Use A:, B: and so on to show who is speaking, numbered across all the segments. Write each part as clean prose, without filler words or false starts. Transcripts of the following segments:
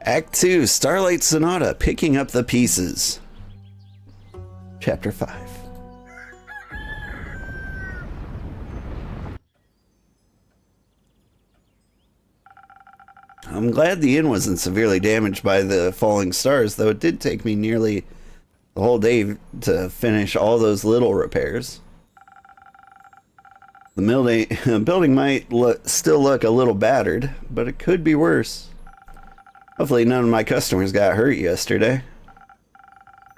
A: Act 2, Starlight Sonata, Picking Up the Pieces. Chapter 5. I'm glad the inn wasn't severely damaged by the falling stars, though it did take me nearly the whole day to finish all those little repairs. The building might still look a little battered, but it could be worse. Hopefully none of my customers got hurt yesterday.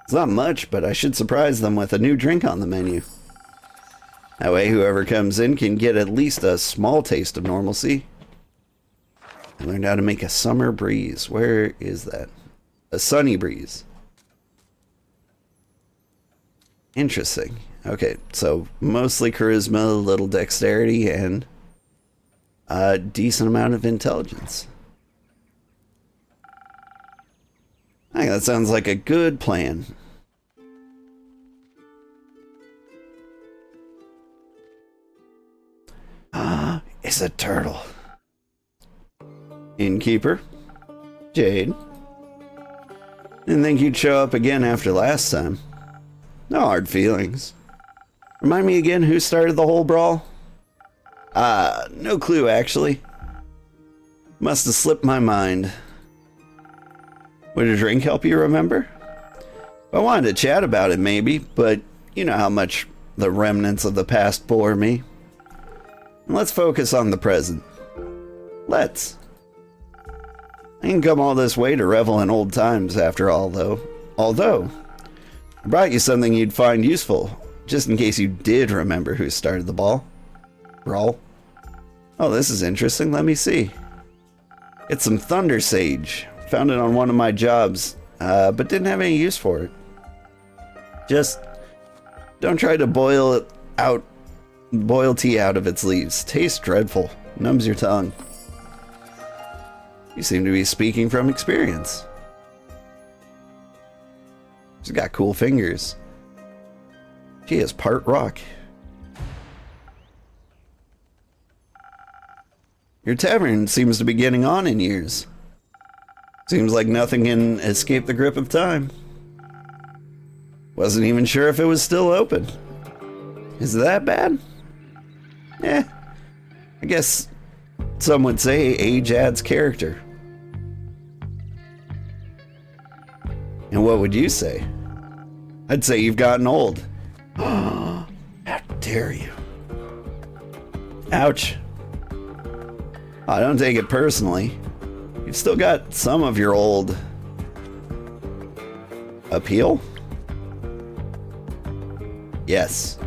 A: It's not much, but I should surprise them with a new drink on the menu. That way whoever comes in can get at least a small taste of normalcy. I learned how to make a summer breeze. Where is that? A sunny breeze. Interesting. Okay, so mostly charisma, a little dexterity, and a decent amount of intelligence. I think that sounds like a good plan. Ah, it's a turtle. Innkeeper, Jade. Didn't think you'd show up again after last time. No hard feelings. Remind me again who started the whole brawl? No clue actually. Must have slipped my mind. Would a drink help you remember? I wanted to chat about it maybe, but you know how much the remnants of the past bore me. Let's focus on the present. Let's. I didn't come all this way to revel in old times after all, though. Although, I brought you something you'd find useful, just in case you did remember who started the brawl. Oh, this is interesting. Let me see. It's some thunder sage. Found it on one of my jobs, but didn't have any use for it. Just don't try to boil tea out of its leaves. Tastes dreadful. Numbs your tongue. You seem to be speaking from experience. She's got cool fingers. She is part rock. Your tavern seems to be getting on in years. Seems like nothing can escape the grip of time. Wasn't even sure if it was still open. Is it that bad? Eh, I guess some would say age adds character. And what would you say? I'd say you've gotten old. How dare you? Ouch. I don't take it personally. You've still got some of your old appeal? Yes.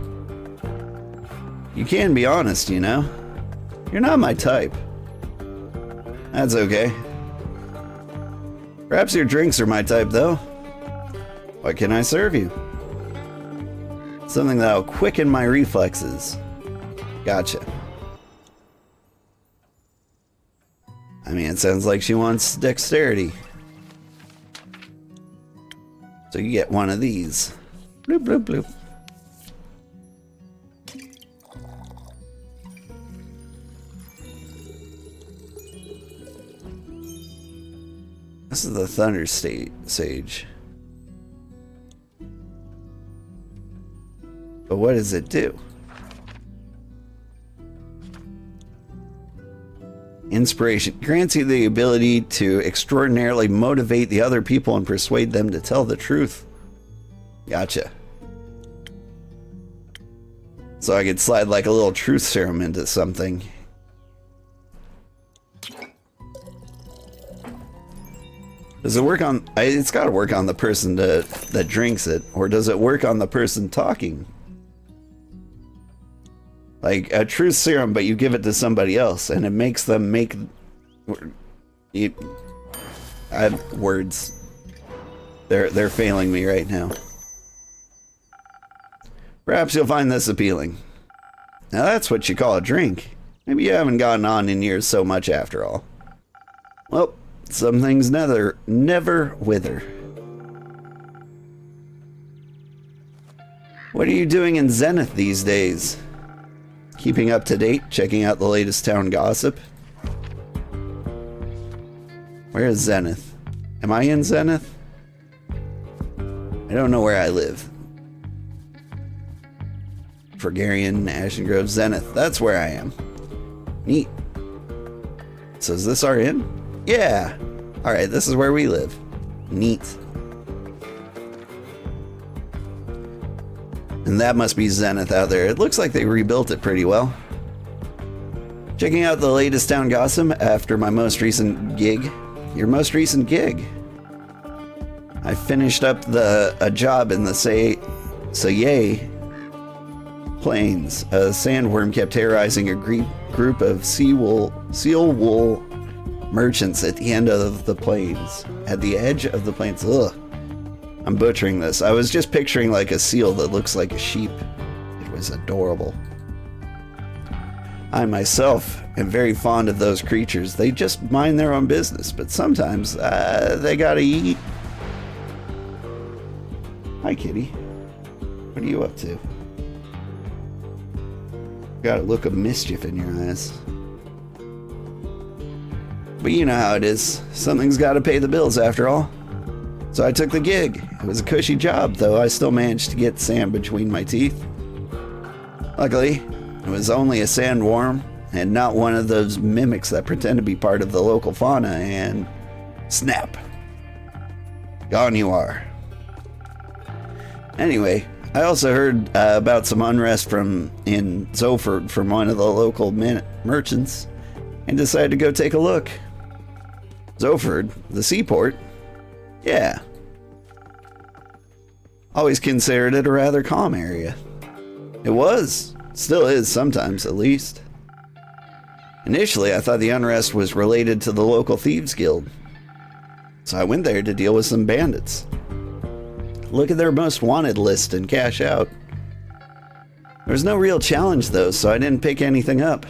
A: You can be honest, you know. You're not my type. That's okay. Perhaps your drinks are my type, though. What can I serve you? Something that'll quicken my reflexes. Gotcha. I mean, it sounds like she wants dexterity. So you get one of these. Bloop, bloop, bloop. This is the Thunder Sage. But what does it do? Inspiration grants you the ability to extraordinarily motivate the other people and persuade them to tell the truth. Gotcha. So I could slide like a little truth serum into something. Does it work on... It's got to work on the person that drinks it. Or does it work on the person talking? Like a truth serum, but you give it to somebody else, and it makes them make... I have words. They're failing me right now. Perhaps you'll find this appealing. Now that's what you call a drink. Maybe you haven't gotten on in years so much after all. Well, some things never wither. What are you doing in Zenith these days? Keeping up to date, checking out the latest town gossip. Where is Zenith? Am I in Zenith? I don't know where I live. Fragarian, Ashen Grove, Zenith. That's where I am. Neat. So is this our inn? Yeah. Alright, this is where we live. Neat. And that must be Zenith out there. It looks like they rebuilt it pretty well. Checking out the latest town gossip after my most recent gig. Your most recent gig? I finished up a job in the Sayay Plains. A sandworm kept terrorizing a group of seal wool merchants at the end of the plains. At the edge of the plains. Ugh. I'm butchering this. I was just picturing like a seal that looks like a sheep. It was adorable. I myself am very fond of those creatures. They just mind their own business, but sometimes they gotta eat. Hi, kitty. What are you up to? Got a look of mischief in your eyes. But you know how it is. Something's got to pay the bills after all. So I took the gig. It was a cushy job, though I still managed to get sand between my teeth. Luckily, it was only a sandworm and not one of those mimics that pretend to be part of the local fauna, and snap. Gone you are. Anyway, I also heard about some unrest in Zoford from one of the local merchants and decided to go take a look. Zoford, the seaport? Yeah. Always considered it a rather calm area. It was. Still is sometimes, at least. Initially, I thought the unrest was related to the local thieves guild. So I went there to deal with some bandits. Look at their most wanted list and cash out. There was no real challenge though, so I didn't pick anything up.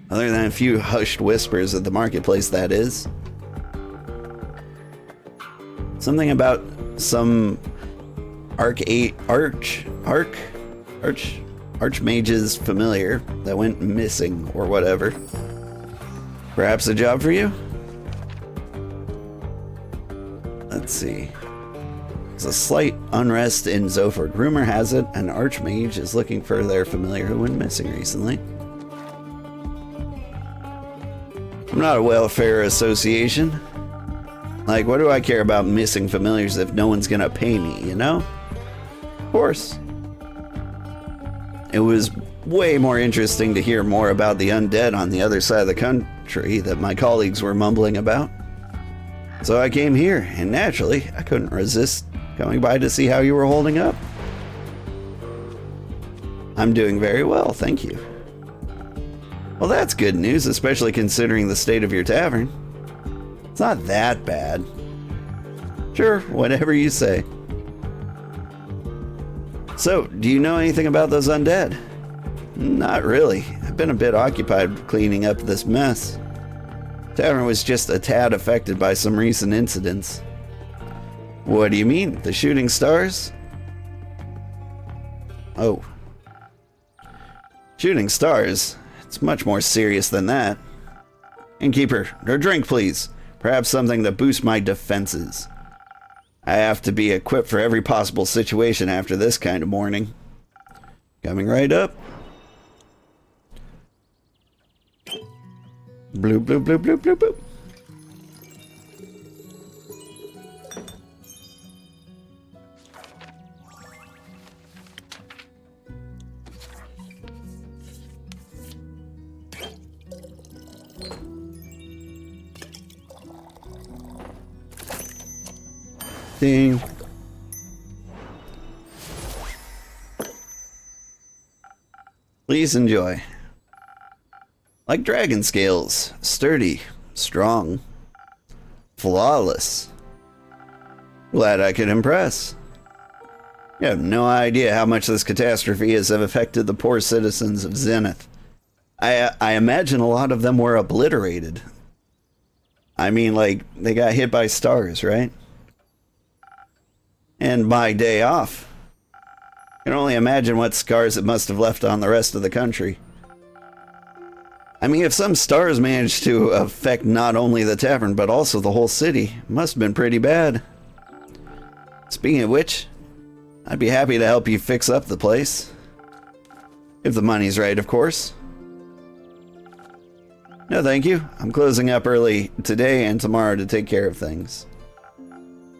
A: Other than a few hushed whispers at the marketplace, that is. Something about some archmage's familiar that went missing or whatever. Perhaps a job for you? Let's see. There's a slight unrest in Zoford. Rumor has it an archmage is looking for their familiar who went missing recently. I'm not a welfare association. Like, what do I care about missing familiars if no one's gonna pay me, you know? Of course. It was way more interesting to hear more about the undead on the other side of the country that my colleagues were mumbling about. So I came here, and naturally, I couldn't resist coming by to see how you were holding up. I'm doing very well, thank you. Well, that's good news, especially considering the state of your tavern. It's not that bad. Sure, whatever you say. So, do you know anything about those undead? Not really. I've been a bit occupied cleaning up this mess. Tavern was just a tad affected by some recent incidents. What do you mean? The shooting stars? Oh. Shooting stars? It's much more serious than that. Innkeeper, a drink please. Perhaps something to boost my defenses. I have to be equipped for every possible situation after this kind of morning. Coming right up. Bloop, bloop, bloop, bloop, bloop, bloop. Ding. Please enjoy. Like dragon scales, sturdy, strong, flawless. Glad I could impress. You have no idea how much this catastrophe has affected the poor citizens of Zenith. I imagine a lot of them were obliterated. I mean, like, they got hit by stars, right? And my day off. I can only imagine what scars it must have left on the rest of the country. I mean, if some stars managed to affect not only the tavern, but also the whole city, it must have been pretty bad. Speaking of which, I'd be happy to help you fix up the place. If the money's right, of course. No, thank you. I'm closing up early today and tomorrow to take care of things.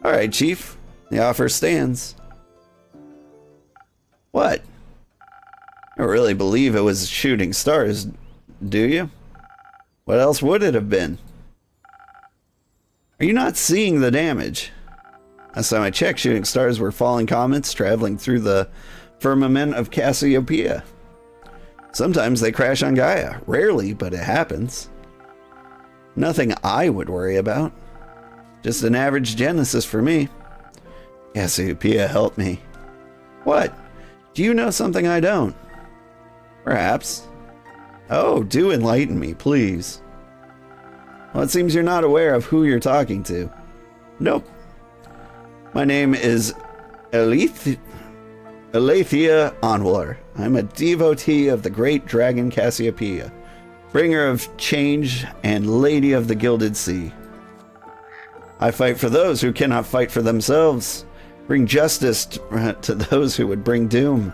A: Alright, Chief. The offer stands. What? I don't really believe it was shooting stars, do you? What else would it have been? Are you not seeing the damage? Last time I checked, shooting stars were falling comets traveling through the firmament of Cassiopeia. Sometimes they crash on Gaia. Rarely, but it happens. Nothing I would worry about. Just an average Genesis for me. Cassiopeia, help me. What? Do you know something I don't? Perhaps. Oh, do enlighten me, please. Well, it seems you're not aware of who you're talking to. Nope. My name is Eleithyia Anwar. I'm a devotee of the great dragon Cassiopeia, bringer of change and lady of the gilded sea. I fight for those who cannot fight for themselves, bring justice to those who would bring doom.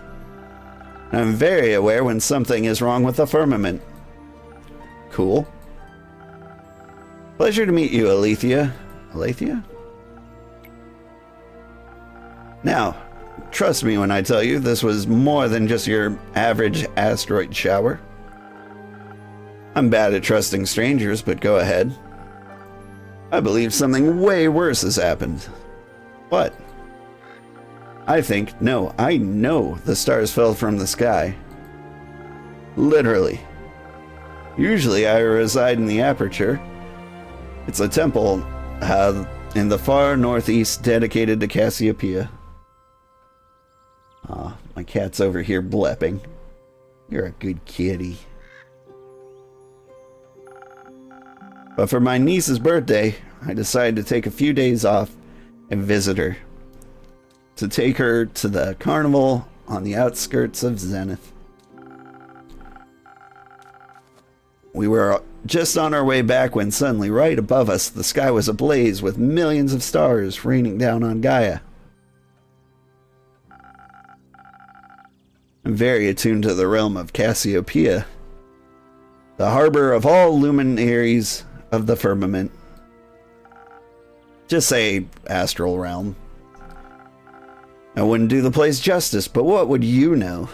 A: I'm very aware when something is wrong with the firmament. Cool. Pleasure to meet you, Eleithyia. Eleithyia? Now, trust me when I tell you this was more than just your average asteroid shower. I'm bad at trusting strangers, but go ahead. I believe something way worse has happened. What? I know the stars fell from the sky. Literally. Usually I reside in the aperture. It's a temple in the far northeast dedicated to Cassiopeia. Aw, my cat's over here blepping. You're a good kitty. But for my niece's birthday, I decided to take a few days off and visit her. To take her to the carnival on the outskirts of Zenith. We were just on our way back when suddenly, right above us, the sky was ablaze with millions of stars raining down on Gaia. I'm very attuned to the realm of Cassiopeia, the harbor of all luminaries of the firmament. Just say astral realm. I wouldn't do the place justice, but what would you know?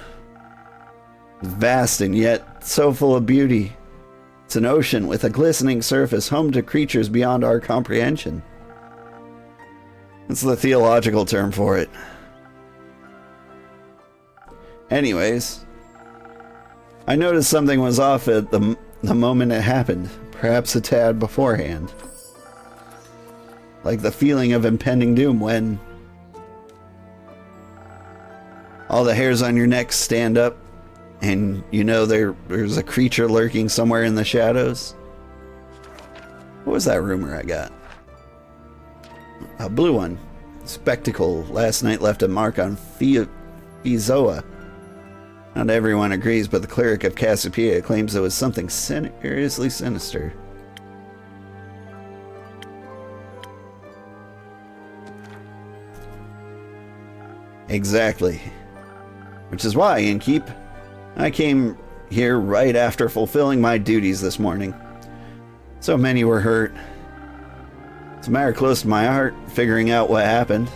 A: It's vast and yet so full of beauty. It's an ocean with a glistening surface, home to creatures beyond our comprehension. That's the theological term for it. Anyways, I noticed something was off at the moment it happened, perhaps a tad beforehand. Like the feeling of impending doom when all the hairs on your neck stand up and you know there's a creature lurking somewhere in the shadows. What was that rumor I got? A blue one. Spectacle last night left a mark on Fizoa. Not everyone agrees, but the cleric of Cassiopeia claims it was something seriously sinister. Exactly. Which is why, Innkeep, I came here right after fulfilling my duties this morning. So many were hurt. It's a matter close to my heart, figuring out what happened.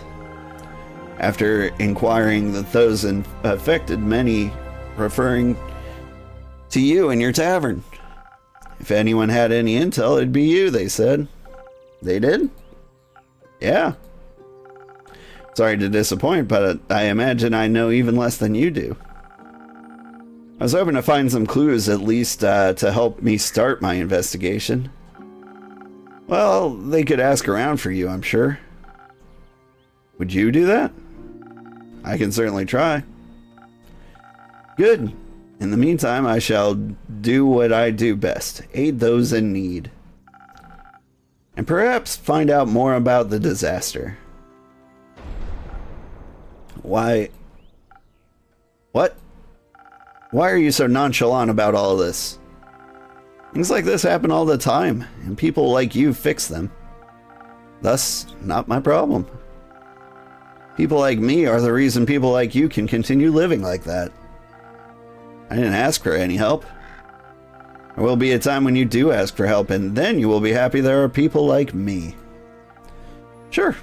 A: After inquiring with those affected, many referring to you and your tavern. If anyone had any intel, it'd be you, they said. They did? Yeah. Sorry to disappoint, but I imagine I know even less than you do. I was hoping to find some clues at least to help me start my investigation. Well, they could ask around for you, I'm sure. Would you do that? I can certainly try. Good. In the meantime, I shall do what I do best. Aid those in need. And perhaps find out more about the disaster. Why? What? Why are you so nonchalant about all this? Things like this happen all the time, and people like you fix them. Thus, not my problem. People like me are the reason people like you can continue living like that. I didn't ask for any help. There will be a time when you do ask for help, and then you will be happy there are people like me. Sure.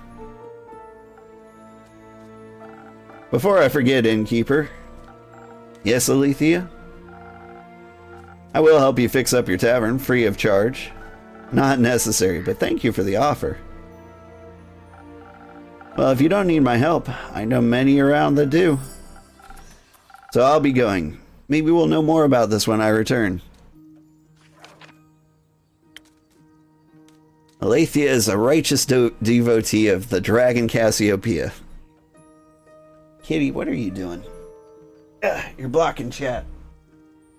A: Before I forget, innkeeper. Yes, Eleithyia? I will help you fix up your tavern, free of charge. Not necessary, but thank you for the offer. Well, if you don't need my help, I know many around that do. So I'll be going. Maybe we'll know more about this when I return. Eleithyia is a righteous devotee of the dragon Cassiopeia. Kitty, what are you doing? You're blocking chat.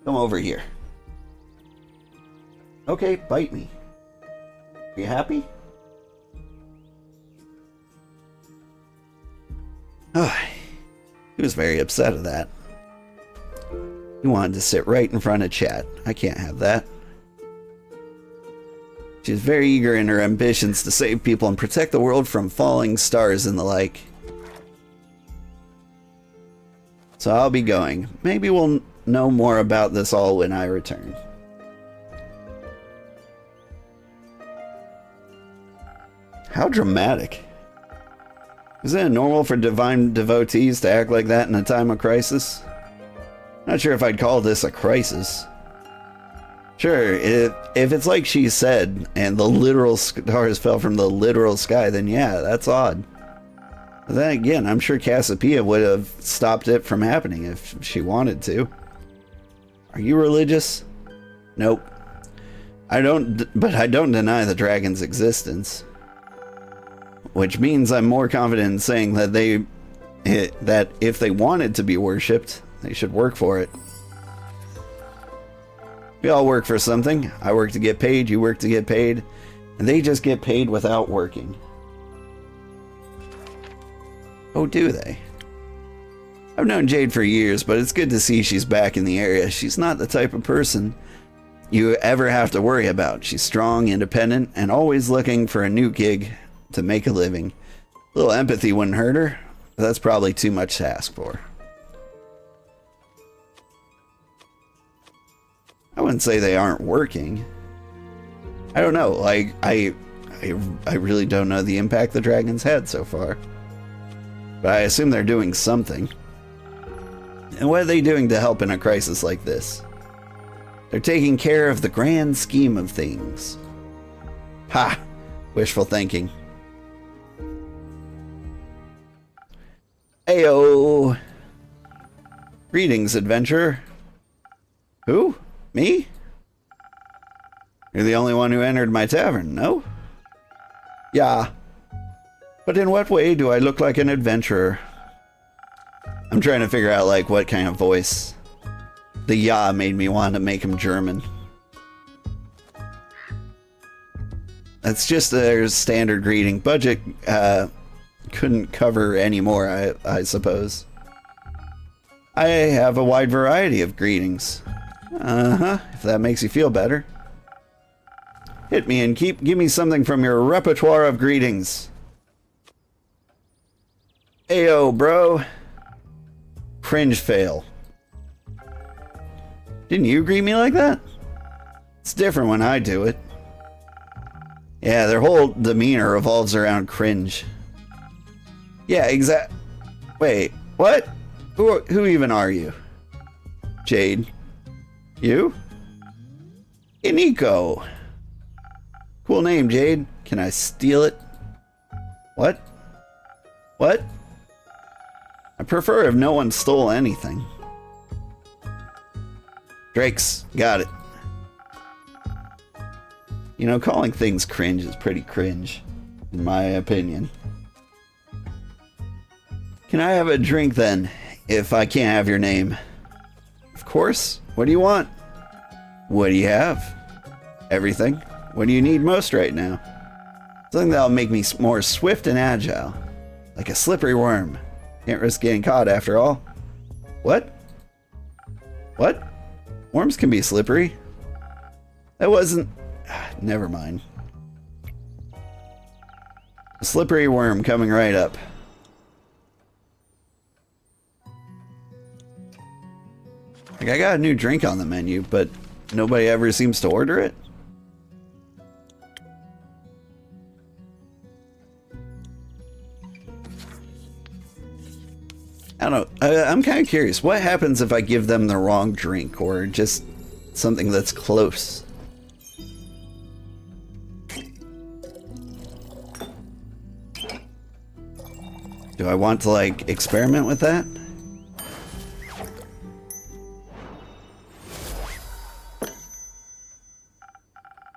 A: Come over here. Okay, bite me. Are you happy? Oh, he was very upset at that. He wanted to sit right in front of chat. I can't have that. She's very eager in her ambitions to save people and protect the world from falling stars and the like. So I'll be going. Maybe we'll know more about this all when I return. How dramatic. Isn't it normal for divine devotees to act like that in a time of crisis? Not sure if I'd call this a crisis. Sure, if it's like she said, and the literal stars fell from the literal sky, then yeah, that's odd. But then again, I'm sure Cassiopeia would have stopped it from happening if she wanted to. Are you religious? Nope. But I don't deny the dragon's existence. Which means I'm more confident in saying that that if they wanted to be worshipped, they should work for it. We all work for something. I work to get paid, you work to get paid, and they just get paid without working. Oh, do they? I've known Jade for years, but it's good to see she's back in the area. She's not the type of person you ever have to worry about. She's strong, independent, and always looking for a new gig to make a living. A little empathy wouldn't hurt her, but that's probably too much to ask for. I wouldn't say they aren't working. I don't know, like, I really don't know the impact the dragons had so far. But I assume they're doing something. And what are they doing to help in a crisis like this? They're taking care of the grand scheme of things. Ha! Wishful thinking. Ayo! Greetings, adventurer. Who? Me? You're the only one who entered my tavern, no? Yeah. But in what way do I look like an adventurer? I'm trying to figure out, like, what kind of voice. The "ja" made me want to make him German. That's just their standard greeting. Budget couldn't cover any more, I suppose. I have a wide variety of greetings. If that makes you feel better. Hit me and give me something from your repertoire of greetings. Ayo, bro. Cringe fail. Didn't you greet me like that? It's different when I do it. Yeah, their whole demeanor revolves around cringe. Yeah, Wait, what? Who even are you? Jade. You? Iniko. Cool name, Jade. Can I steal it? What? What? I prefer if no one stole anything. Drake's got it. You know, calling things cringe is pretty cringe, in my opinion. Can I have a drink then, if I can't have your name? Of course. What do you want? What do you have? Everything. What do you need most right now? Something that'll make me more swift and agile. Like a slippery worm. Can't risk getting caught after all. What? What? Worms can be slippery. That wasn't... Never mind. A slippery worm coming right up. Like, I got a new drink on the menu, but nobody ever seems to order it. I don't know. I'm kind of curious. What happens if I give them the wrong drink or just something that's close? Do I want to, like, experiment with that?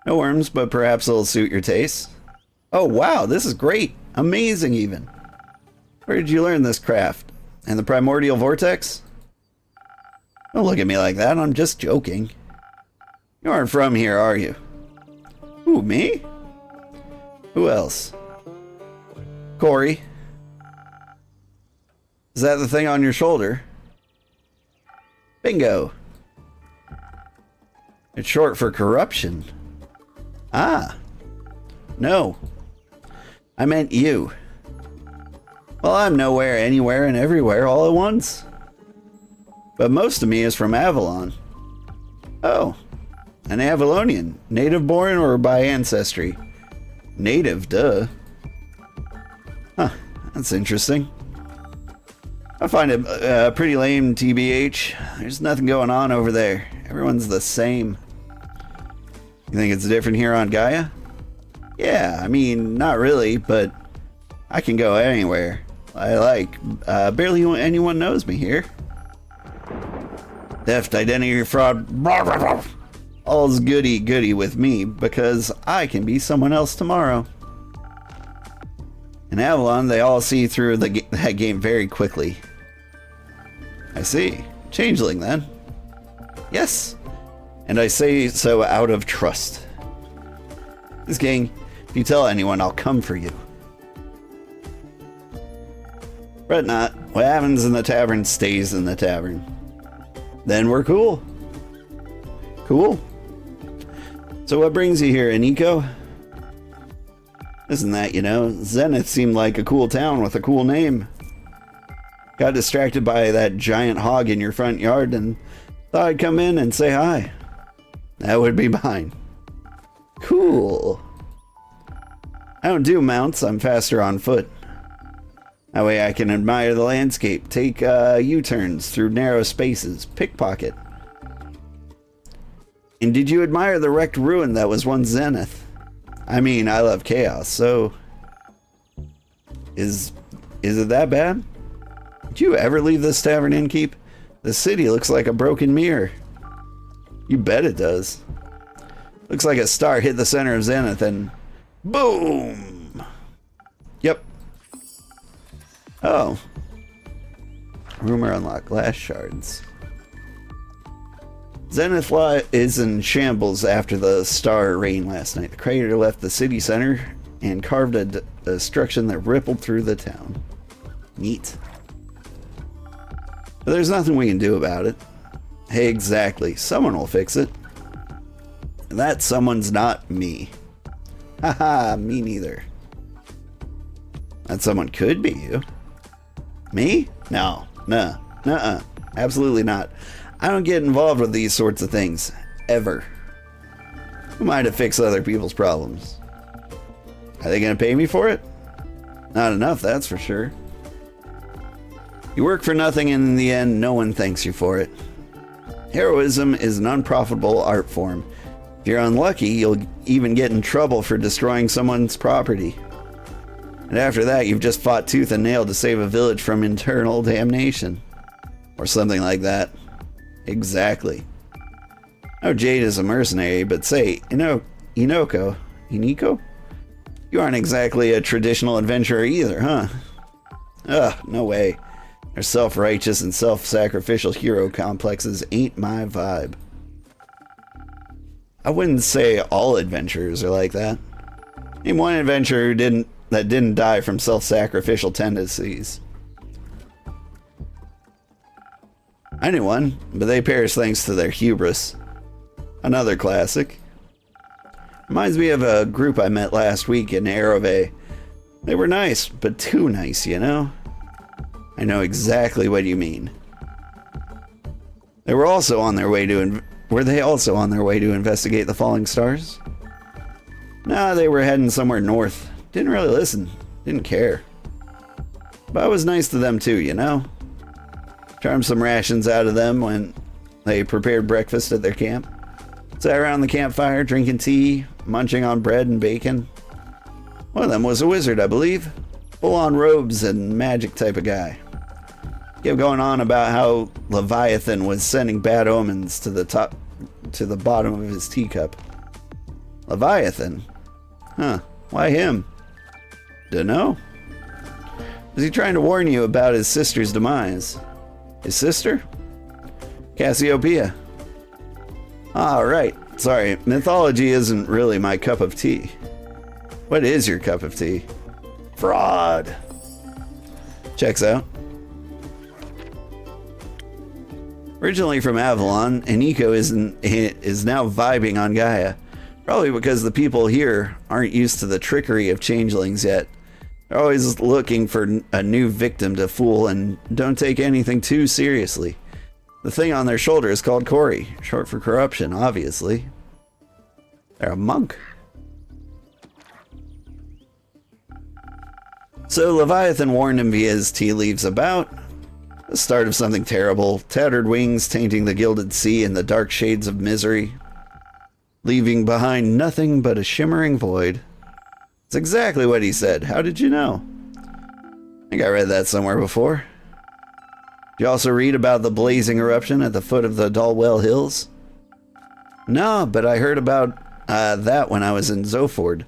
A: No worms, but perhaps it'll suit your taste. Oh, wow, this is great. Amazing, even. Where did you learn this craft? In the primordial vortex? Don't look at me like that, I'm just joking. You aren't from here, are you? Who, me? Who else? Corey? Is that the thing on your shoulder? Bingo. It's short for corruption. Ah. No. I meant you. Well, I'm nowhere, anywhere, and everywhere all at once. But most of me is from Avalon. Oh. An Avalonian. Native born or by ancestry? Native, duh. Huh. That's interesting. I find it pretty lame, TBH. There's nothing going on over there. Everyone's the same. You think it's different here on Gaia? Yeah, I mean, not really, but I can go anywhere I like. Barely anyone knows me here. Theft, identity fraud, all's goody-goody with me because I can be someone else tomorrow. In Avalon, they all see through that game very quickly. I see. Changeling, then. Yes. And I say so out of trust. This gang, if you tell anyone, I'll come for you. Fret not. What happens in the tavern stays in the tavern. Then we're cool. Cool. So what brings you here, Iniko? Isn't that, you know, Zenith seemed like a cool town with a cool name. Got distracted by that giant hog in your front yard and thought I'd come in and say hi. That would be mine. Cool. I don't do mounts, I'm faster on foot. That way I can admire the landscape, take U-turns through narrow spaces, pickpocket. And did you admire the wrecked ruin that was once Zenith? I mean, I love chaos, so... Is it that bad? Did you ever leave this tavern innkeep? The city looks like a broken mirror. You bet it does. Looks like a star hit the center of Zenith and... Boom! Yep. Oh. Rumor unlocked glass shards. Zenith is in shambles after the star rain last night. The crater left the city center and carved a destruction that rippled through the town. Neat. But there's nothing we can do about it. Hey, exactly. Someone will fix it. And that someone's not me. Haha, me neither. That someone could be you. Me? No. Nuh-uh. Nuh-uh. Absolutely not. I don't get involved with these sorts of things. Ever. Who am I to fix other people's problems? Are they gonna pay me for it? Not enough, that's for sure. You work for nothing and in the end, no one thanks you for it. Heroism is an unprofitable art form. If you're unlucky, you'll even get in trouble for destroying someone's property. And after that, you've just fought tooth and nail to save a village from eternal damnation. Or something like that. Exactly. I know Jade is a mercenary, but say, Iniko? You aren't exactly a traditional adventurer either, huh? Ugh, no way. Their self-righteous and self-sacrificial hero complexes ain't my vibe. I wouldn't say all adventurers are like that. Name one adventurer that didn't die from self-sacrificial tendencies. I knew one, but they perished thanks to their hubris. Another classic. Reminds me of a group I met last week in Arove. They were nice, but too nice, you know? I know exactly what you mean. They were also on their way to... Were they also on their way to investigate the falling stars? Nah, they were heading somewhere north. Didn't really listen. Didn't care. But I was nice to them too, you know? Charmed some rations out of them when they prepared breakfast at their camp. Sat around the campfire, drinking tea, munching on bread and bacon. One of them was a wizard, I believe. Full-on robes and magic type of guy. Kept going on about how Leviathan was sending bad omens to the bottom of his teacup. Leviathan? Huh. Why him? Dunno. Was he trying to warn you about his sister's demise? His sister? Cassiopeia. Ah, right. Sorry, mythology isn't really my cup of tea. What is your cup of tea? Fraud. Checks out. Originally from Avalon, Iniko is now vibing on Gaia. Probably because the people here aren't used to the trickery of changelings yet. They're always looking for a new victim to fool and don't take anything too seriously. The thing on their shoulder is called Cory, short for corruption, obviously. They're a monk. So Leviathan warned him via his tea leaves about the start of something terrible, tattered wings tainting the gilded sea in the dark shades of misery, leaving behind nothing but a shimmering void. It's exactly what he said. How did you know? I think I read that somewhere before. Did you also read about the blazing eruption at the foot of the Dalwell Hills? No, but I heard about that when I was in Zoford.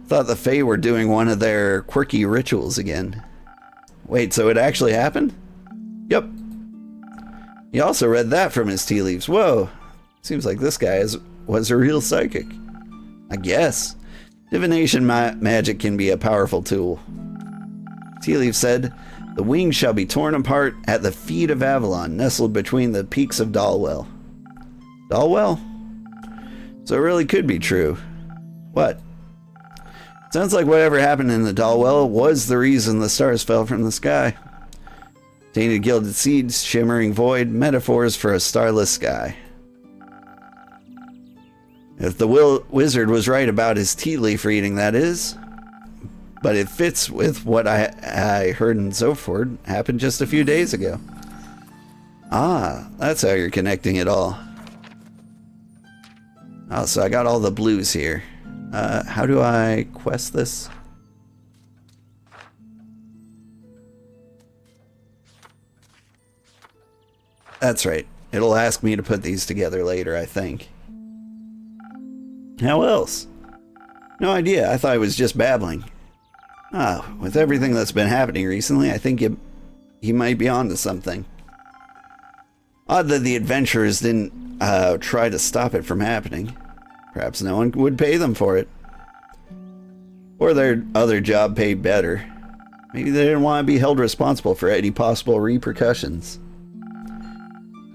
A: Thought the Fae were doing one of their quirky rituals again. Wait, so it actually happened? Yep. He also read that from his tea leaves. Whoa. Seems like this guy was a real psychic. I guess. Divination magic can be a powerful tool. Tea leaf said, the wings shall be torn apart at the feet of Avalon, nestled between the peaks of Dalwell. Dalwell? So it really could be true. What? Sounds like whatever happened in the Dalwell was the reason the stars fell from the sky. Tainted gilded seeds, shimmering void, metaphors for a starless sky. If the wizard was right about his tea leaf reading, that is. But it fits with what I heard in Zoford happened just a few days ago. Ah, that's how you're connecting it all. Oh, so I got all the blues here. How do I quest this? That's right. It'll ask me to put these together later, I think. How else? No idea. I thought I was just babbling. Ah, with everything that's been happening recently, I think he might be onto something. Odd that the adventurers didn't try to stop it from happening. Perhaps no one would pay them for it. Or their other job paid better. Maybe they didn't want to be held responsible for any possible repercussions.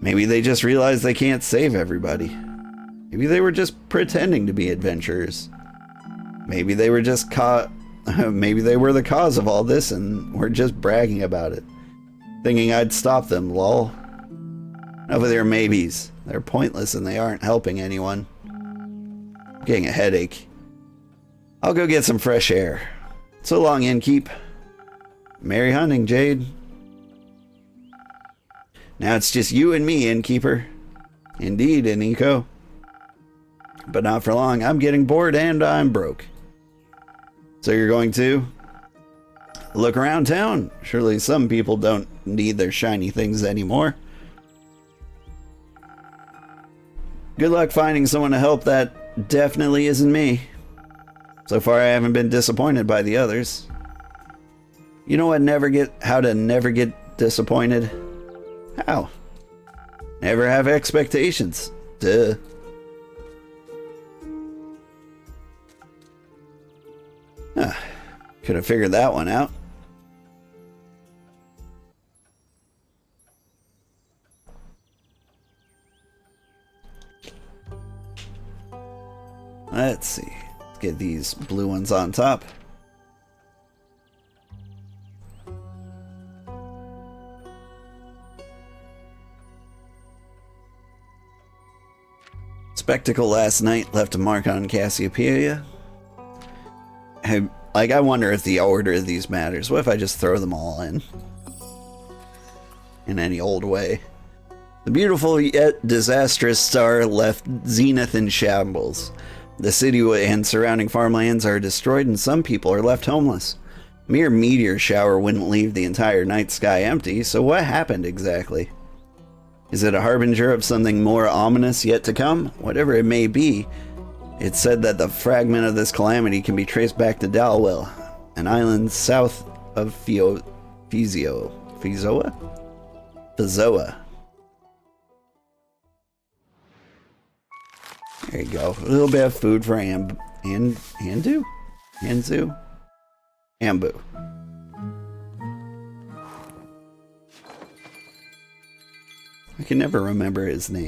A: Maybe they just realized they can't save everybody. Maybe they were just pretending to be adventurers. Maybe they were just maybe they were the cause of all this and were just bragging about it. Thinking I'd stop them, lol. Enough of their maybes. They're pointless and they aren't helping anyone. I'm getting a headache. I'll go get some fresh air. So long, innkeep. Merry hunting, Jade. Now it's just you and me, innkeeper. Indeed, Iniko. But not for long. I'm getting bored and I'm broke. So you're going to look around town? Surely some people don't need their shiny things anymore. Good luck finding someone to help. That definitely isn't me. So far I haven't been disappointed by the others. You know what how to never get disappointed? How? Never have expectations. Duh. Could have figured that one out. Let's see. Let's get these blue ones on top. Spectacle last night left a mark on Cassiopeia. I wonder if the order of these matters. What if I just throw them all in any old way? The beautiful yet disastrous star left Zenith in shambles. The city and surrounding farmlands are destroyed and some people are left homeless. A mere meteor shower wouldn't leave the entire night sky empty, so what happened exactly? Is it a harbinger of something more ominous yet to come? Whatever it may be, it's said that the fragment of this calamity can be traced back to Dalwell, an island south of Fizoa. There you go. A little bit of food for Ambu. I can never remember his name.